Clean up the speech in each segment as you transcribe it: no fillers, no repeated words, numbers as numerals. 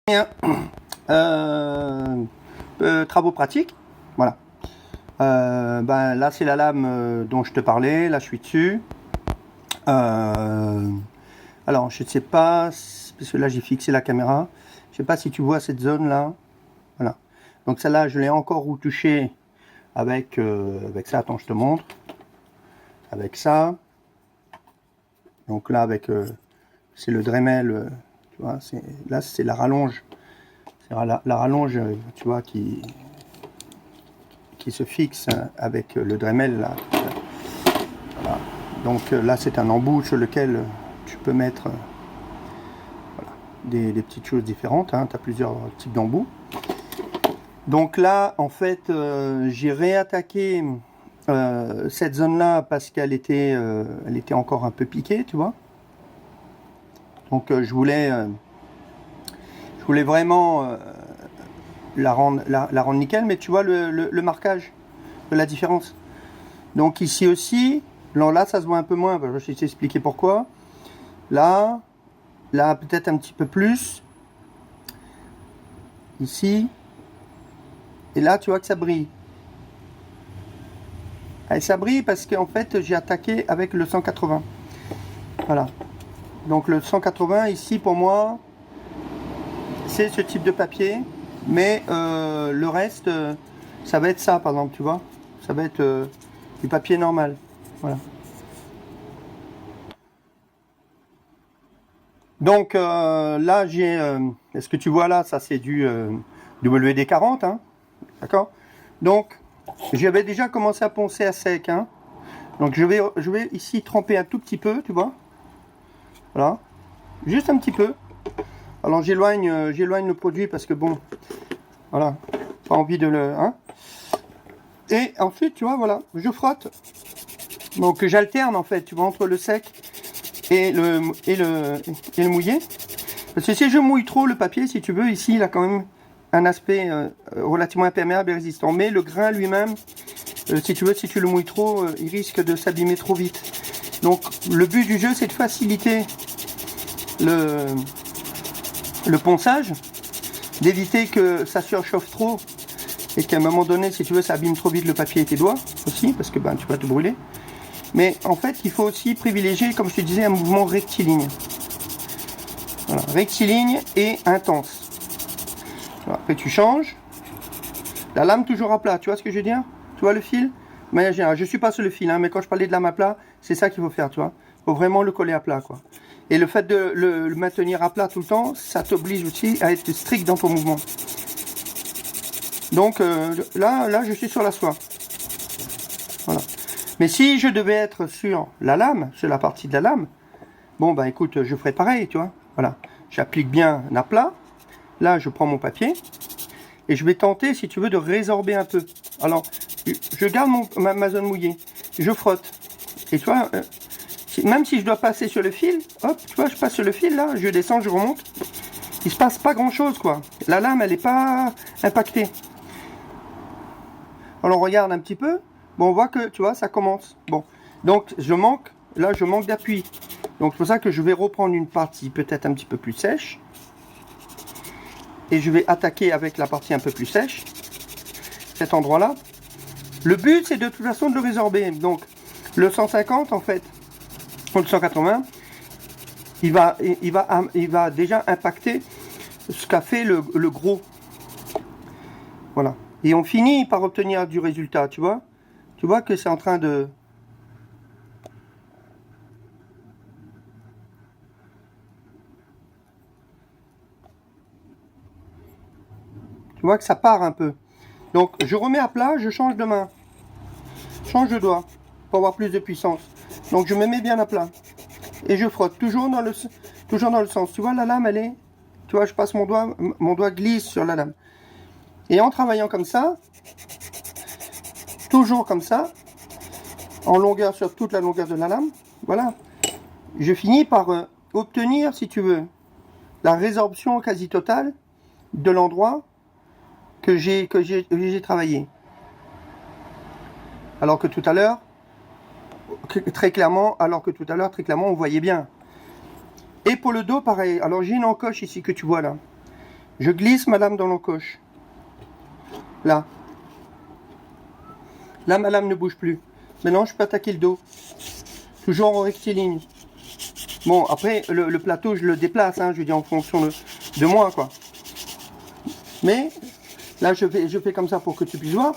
Bien. Travaux pratiques. Voilà. Là, c'est la lame dont je te parlais. Là, je suis dessus. Alors, je ne sais pas, parce que là, j'ai fixé la caméra. Je ne sais pas si tu vois cette zone-là. Voilà. Donc, celle-là, je l'ai encore retouchée avec ça. Attends, je te montre. Avec ça. Donc là, c'est le Dremel. Tu vois, là, c'est la rallonge. C'est la rallonge, tu vois, qui se fixe avec le Dremel. Là. Voilà. Donc là, c'est un embout sur lequel tu peux mettre voilà, des petites choses différentes. Hein. Tu as plusieurs types d'embouts. Donc là, en fait, j'ai réattaqué cette zone-là parce qu'elle était encore un peu piquée, tu vois. Donc je voulais vraiment la rendre nickel, mais tu vois le marquage de la différence. Donc ici aussi, là ça se voit un peu moins, je vais t'expliquer pourquoi. Là peut-être un petit peu plus. Ici. Et là tu vois que ça brille. Et ça brille parce qu'en fait j'ai attaqué avec le 180. Voilà. Donc le 180 ici pour moi, c'est ce type de papier. Mais le reste, ça va être ça par exemple, tu vois. Ça va être du papier normal. Voilà. Donc là, j'ai. Est-ce que tu vois là, ça c'est du WD-40, hein. D'accord. Donc, j'avais déjà commencé à poncer à sec, hein. Donc je vais ici tremper un tout petit peu, tu vois. Voilà. Juste un petit peu. Alors j'éloigne le produit parce que bon, voilà, pas envie de le. Hein. Et ensuite, tu vois, voilà, je frotte. Donc j'alterne en fait, tu vois, entre le sec et le mouillé. Parce que si je mouille trop le papier, si tu veux, ici il a quand même un aspect relativement imperméable et résistant. Mais le grain lui-même, si tu veux, si tu le mouilles trop, il risque de s'abîmer trop vite. Donc le but du jeu, c'est de faciliter le ponçage, d'éviter que ça surchauffe trop et qu'à un moment donné, si tu veux, ça abîme trop vite le papier et tes doigts aussi, parce que ben, tu vas te brûler. Mais en fait, il faut aussi privilégier, comme je te disais, un mouvement rectiligne. Voilà, rectiligne et intense. Voilà, après, tu changes. La lame toujours à plat, tu vois ce que je veux dire? Tu vois le fil? De manière générale, je ne suis pas sur le fil, hein, mais quand je parlais de lame à plat, c'est ça qu'il faut faire, tu vois. Il faut vraiment le coller à plat, quoi. Et le fait de le maintenir à plat tout le temps, ça t'oblige aussi à être strict dans ton mouvement. Donc là, je suis sur la soie. Voilà. Mais si je devais être sur la lame, sur la partie de la lame, bon, bah écoute, je ferais pareil, tu vois. Voilà. J'applique bien à plat. Là, je prends mon papier. Et je vais tenter, si tu veux, de résorber un peu. Alors, je garde ma zone mouillée. Je frotte. Et tu vois, même si je dois passer sur le fil, hop, tu vois, je passe sur le fil, là, je descends, je remonte. Il se passe pas grand-chose, quoi. La lame, elle n'est pas impactée. Alors, on regarde un petit peu. Bon, on voit que, tu vois, ça commence. Bon, donc, je manque d'appui. Donc, c'est pour ça que je vais reprendre une partie peut-être un petit peu plus sèche. Et je vais attaquer avec la partie un peu plus sèche. Cet endroit-là. Le but, c'est de toute façon de le résorber. Donc, le 150, en fait, ou le 180, il va déjà impacter ce qu'a fait le gros. Voilà. Et on finit par obtenir du résultat, tu vois. Tu vois que c'est en train de... Tu vois que ça part un peu. Donc, je remets à plat, je change de main. Change de doigt pour avoir plus de puissance. Donc, je me mets bien à plat. Et je frotte, toujours dans le sens. Tu vois, la lame, elle est... Tu vois, je passe mon doigt glisse sur la lame. Et en travaillant comme ça, toujours comme ça, en longueur sur toute la longueur de la lame, voilà, je finis par obtenir, si tu veux, la résorption quasi totale de l'endroit que j'ai travaillé. Alors que tout à l'heure, très clairement, on voyait bien. Et pour le dos, pareil. Alors j'ai une encoche ici que tu vois là. Je glisse ma lame dans l'encoche. Là. Là, ma lame ne bouge plus. Maintenant, je peux attaquer le dos. Toujours en rectiligne. Bon, après, le plateau, je le déplace, hein, je veux dire, en fonction de moi, quoi. Mais, là, je fais comme ça pour que tu puisses voir.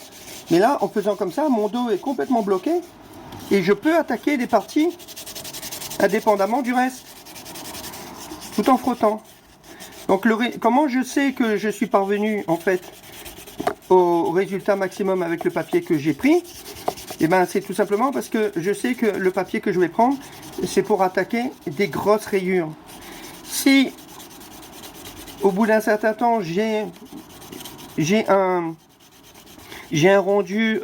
Mais là, en faisant comme ça, mon dos est complètement bloqué. Et je peux attaquer des parties indépendamment du reste. Tout en frottant. Donc, comment je sais que je suis parvenu, en fait, au résultat maximum avec le papier que j'ai pris? Eh ben, c'est tout simplement parce que je sais que le papier que je vais prendre, c'est pour attaquer des grosses rayures. Si, au bout d'un certain temps, j'ai un rendu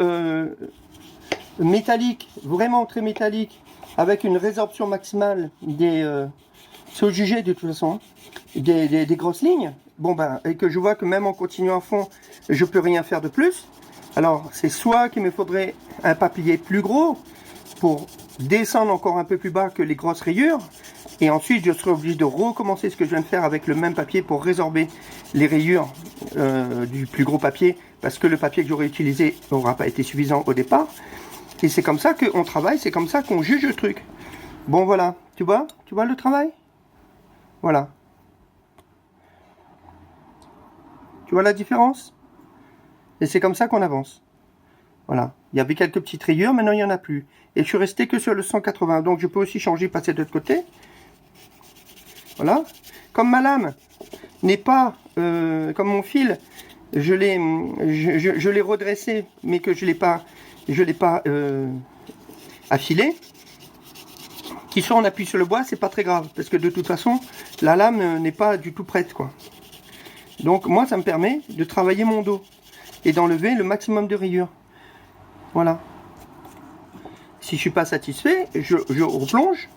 métallique, vraiment très métallique, avec une résorption maximale c'est au jugé de toute façon, des grosses lignes, bon ben, et que je vois que même en continuant à fond, je peux rien faire de plus. Alors, c'est soit qu'il me faudrait un papier plus gros pour descendre encore un peu plus bas que les grosses rayures. Et ensuite, je serai obligé de recommencer ce que je viens de faire avec le même papier pour résorber les rayures du plus gros papier. Parce que le papier que j'aurais utilisé n'aura pas été suffisant au départ. Et c'est comme ça qu'on travaille, c'est comme ça qu'on juge le truc. Bon, voilà. Tu vois le travail? Voilà. Tu vois la différence? Et c'est comme ça qu'on avance. Voilà. Il y avait quelques petites rayures, maintenant il n'y en a plus. Et je suis resté que sur le 180. Donc je peux aussi changer, passer de l'autre côté. Voilà. Comme ma lame n'est pas comme mon fil, je l'ai redressé, mais que je l'ai pas affilé. Qui soit on appuie sur le bois, c'est pas très grave, parce que de toute façon, la lame n'est pas du tout prête, quoi. Donc moi, ça me permet de travailler mon dos et d'enlever le maximum de rayures. Voilà. Si je suis pas satisfait, je replonge.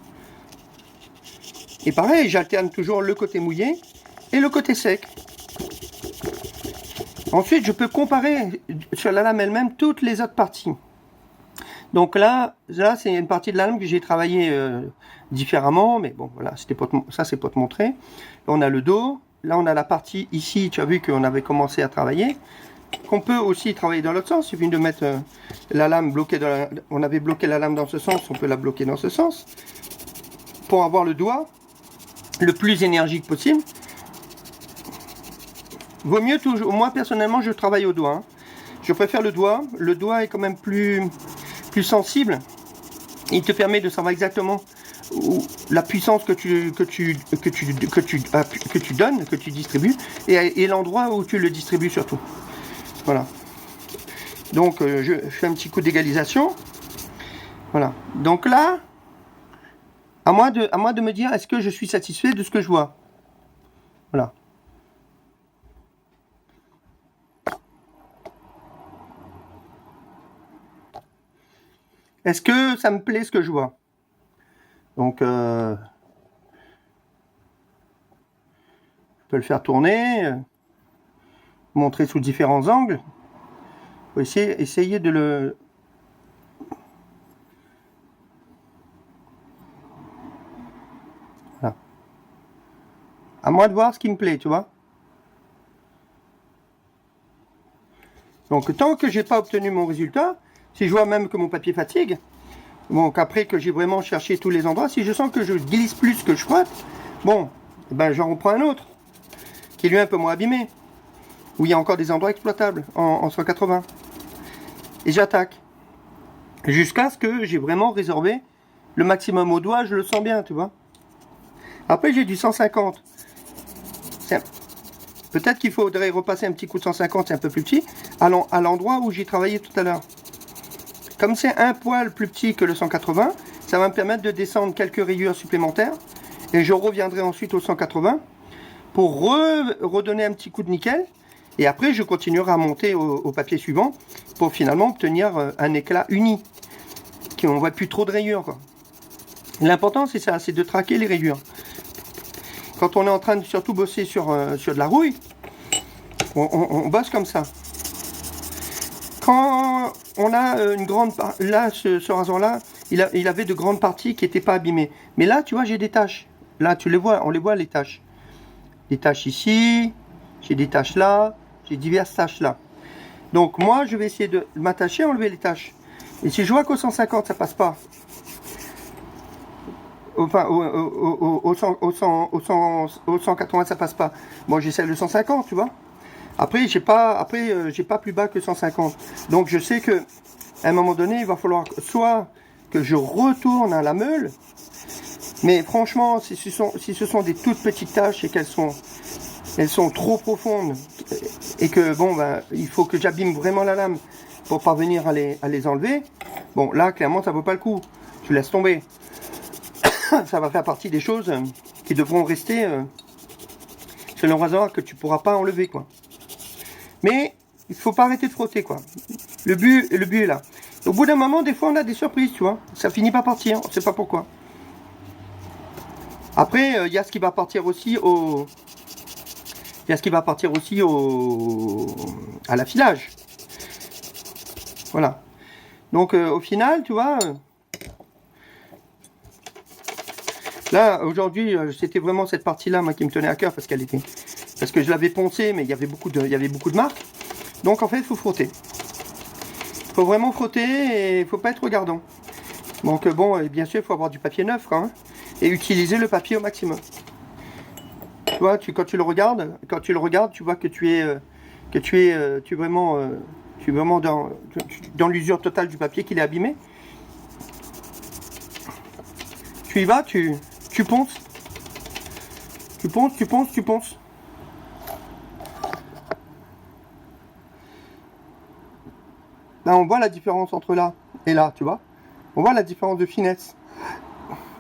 Et pareil, j'alterne toujours le côté mouillé et le côté sec. Ensuite, je peux comparer sur la lame elle-même toutes les autres parties. Donc là c'est une partie de la lame que j'ai travaillé différemment, mais bon, voilà, ça c'est pour te montrer. Là, on a le dos, là on a la partie ici, tu as vu qu'on avait commencé à travailler, qu'on peut aussi travailler dans l'autre sens. Il suffit de mettre la lame bloquée, on avait bloqué la lame dans ce sens, on peut la bloquer dans ce sens, pour avoir le doigt le plus énergique possible. Vaut mieux toujours, moi personnellement je travaille au doigt, hein. Je préfère le doigt est quand même plus sensible. Il te permet de savoir exactement la puissance que tu donnes, que tu distribues, et l'endroit où tu le distribues surtout. Voilà. Donc je fais un petit coup d'égalisation. Voilà. Donc là, à moi de me dire, est-ce que je suis satisfait de ce que je vois? Voilà. Est-ce que ça me plaît ce que je vois? Donc, je peux le faire tourner, montrer sous différents angles. Faut essayer de le... Voilà. À moi de voir ce qui me plaît, tu vois. Donc, tant que j'ai pas obtenu mon résultat, si je vois même que mon papier fatigue, donc après que j'ai vraiment cherché tous les endroits, si je sens que je glisse plus que je frotte, bon, ben j'en reprends un autre, qui lui est un peu moins abîmé, où il y a encore des endroits exploitables, en 180. Et j'attaque. Jusqu'à ce que j'ai vraiment résorbé le maximum au doigt, je le sens bien, tu vois. Après j'ai du 150. Peut-être qu'il faudrait repasser un petit coup de 150, c'est un peu plus petit, à l'endroit où j'ai travaillé tout à l'heure. Comme c'est un poil plus petit que le 180, ça va me permettre de descendre quelques rayures supplémentaires. Et je reviendrai ensuite au 180 pour redonner un petit coup de nickel. Et après, je continuerai à monter au papier suivant pour finalement obtenir un éclat uni. Qu'on ne voit plus trop de rayures, quoi. L'important, c'est ça, c'est de traquer les rayures. Quand on est en train de surtout bosser sur de la rouille, on bosse comme ça. Quand on a une grande partie, là, ce rasoir-là, il avait de grandes parties qui n'étaient pas abîmées. Mais là, tu vois, j'ai des taches. Là, tu les vois, on les voit, les taches. Des taches ici, j'ai des taches là, j'ai diverses taches là. Donc moi, je vais essayer de m'attacher, enlever les taches. Et si je vois qu'au 150, ça passe pas, enfin au 180, ça passe pas, bon, j'essaie le 150, tu vois. Après, j'ai pas plus bas que 150. Donc je sais que à un moment donné, il va falloir soit que je retourne à la meule, mais franchement, si ce sont des toutes petites taches et qu'elles sont trop profondes et que bon, ben, il faut que j'abîme vraiment la lame pour parvenir à les enlever, bon, là, clairement, ça vaut pas le coup. Je laisse tomber. Ça va faire partie des choses qui devront rester sur le rasoir que tu pourras pas enlever, quoi. Mais il faut pas arrêter de frotter, quoi. Le but est là. Au bout d'un moment, des fois, on a des surprises, tu vois. Ça finit par partir, on sait pas pourquoi. Après, il y a ce qui va partir aussi à l'affilage. Voilà. Donc, au final, tu vois, là, aujourd'hui, c'était vraiment cette partie-là, moi, qui me tenait à cœur parce que je l'avais poncé, mais il y avait beaucoup de marques. Donc, en fait, il faut frotter. Il faut vraiment frotter et il ne faut pas être regardant. Donc, bon, et bien sûr, il faut avoir du papier neuf, quand même, et utiliser le papier au maximum. Tu vois, quand tu le regardes, tu vois que tu es vraiment dans l'usure totale du papier, qu'il est abîmé. Tu y vas, tu ponces. Tu ponces. Là, on voit la différence entre là et là, tu vois. On voit la différence de finesse.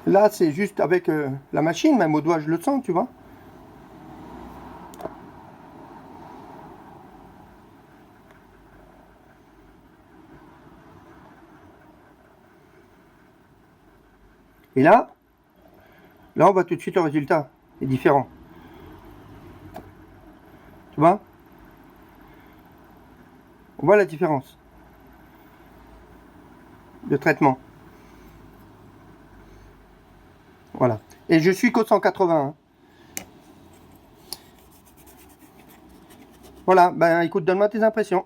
Là, c'est juste avec la machine, même au doigt, je le sens, tu vois. Et là, on voit tout de suite le résultat. C'est différent. Tu vois? On voit la différence de traitement. Voilà. Et je suis qu'au 180. Hein. Voilà. Ben, écoute, donne-moi tes impressions.